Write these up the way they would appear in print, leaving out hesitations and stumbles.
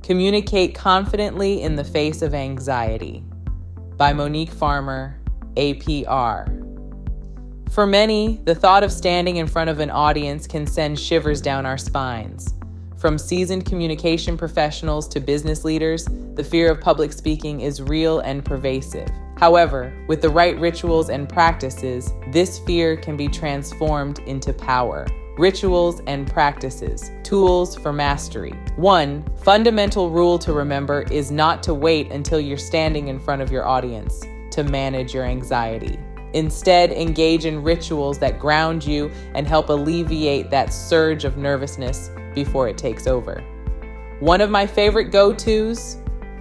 Communicate Confidently in the Face of Anxiety by Monique Farmer, APR. For many, the thought of standing in front of an audience can send shivers down our spines. From seasoned communication professionals to business leaders, the fear of public speaking is real and pervasive. However, with the right rituals and practices, this fear can be transformed into power. Rituals and practices, tools for mastery. 1 fundamental rule to remember is not to wait until you're standing in front of your audience to manage your anxiety. Instead, engage in rituals that ground you and help alleviate that surge of nervousness before it takes over. One of my favorite go-tos,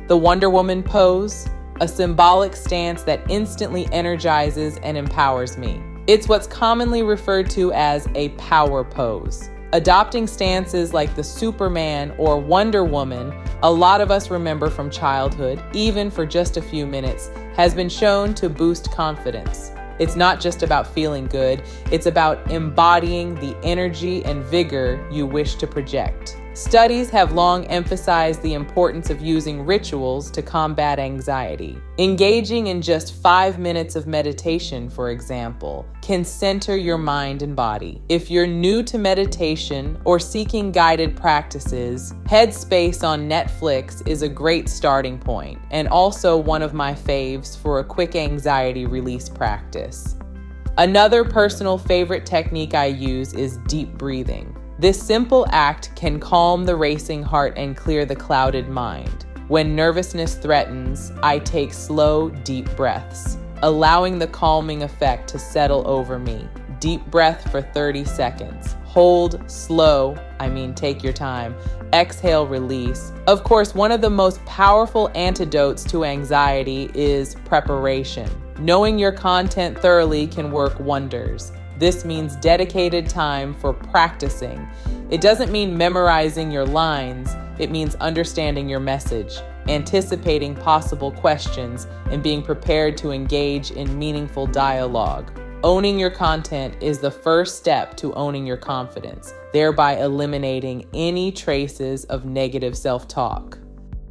the Wonder Woman pose, a symbolic stance that instantly energizes and empowers me. It's what's commonly referred to as a power pose. Adopting stances like the Superman or Wonder Woman, a lot of us remember from childhood, even for just a few minutes, has been shown to boost confidence. It's not just about feeling good, it's about embodying the energy and vigor you wish to project. Studies have long emphasized the importance of using rituals to combat anxiety. Engaging in just 5 minutes of meditation, for example, can center your mind and body. If you're new to meditation or seeking guided practices, Headspace on Netflix is a great starting point and also one of my faves for a quick anxiety release practice. Another personal favorite technique I use is deep breathing. This simple act can calm the racing heart and clear the clouded mind. When nervousness threatens, I take slow, deep breaths, allowing the calming effect to settle over me. Deep breath for 30 seconds. Hold, slow, take your time. Exhale, release. Of course, one of the most powerful antidotes to anxiety is preparation. Knowing your content thoroughly can work wonders. This means dedicated time for practicing. It doesn't mean memorizing your lines. It means understanding your message, anticipating possible questions, and being prepared to engage in meaningful dialogue. Owning your content is the first step to owning your confidence, thereby eliminating any traces of negative self-talk.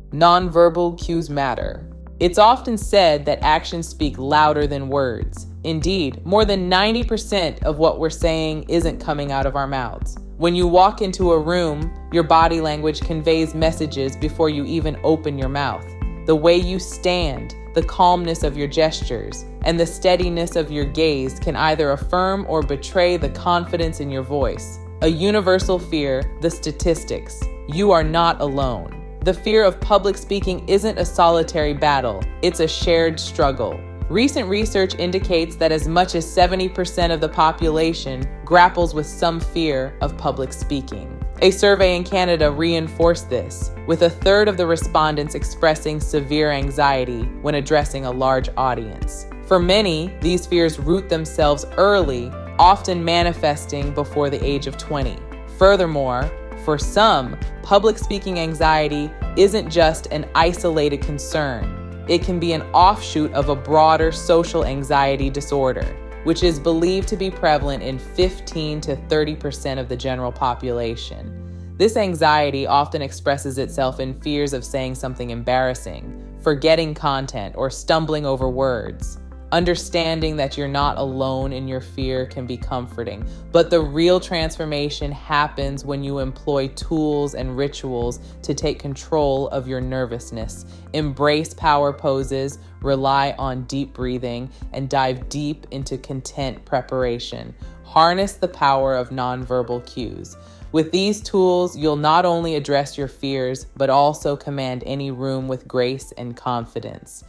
Nonverbal cues matter. It's often said that actions speak louder than words. Indeed, more than 90% of what we're saying isn't coming out of our mouths. When you walk into a room, your body language conveys messages before you even open your mouth. The way you stand, the calmness of your gestures, and the steadiness of your gaze can either affirm or betray the confidence in your voice. A universal fear, the statistics. You are not alone. The fear of public speaking isn't a solitary battle, it's a shared struggle. Recent research indicates that as much as 70% of the population grapples with some fear of public speaking. A survey in Canada reinforced this, with 1/3 of the respondents expressing severe anxiety when addressing a large audience. For many, these fears root themselves early, often manifesting before the age of 20. Furthermore, for some, public speaking anxiety isn't just an isolated concern. It can be an offshoot of a broader social anxiety disorder, which is believed to be prevalent in 15 to 30% of the general population. This anxiety often expresses itself in fears of saying something embarrassing, forgetting content, or stumbling over words. Understanding that you're not alone in your fear can be comforting, but the real transformation happens when you employ tools and rituals to take control of your nervousness. Embrace power poses, rely on deep breathing, and dive deep into content preparation. Harness the power of nonverbal cues. With these tools, you'll not only address your fears, but also command any room with grace and confidence.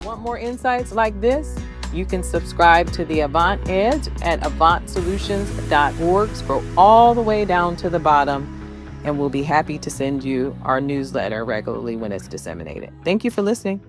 Want more insights like this? You can subscribe to the Avant Edge at avantsolutions.org. Scroll all the way down to the bottom, and we'll be happy to send you our newsletter regularly when it's disseminated. Thank you for listening.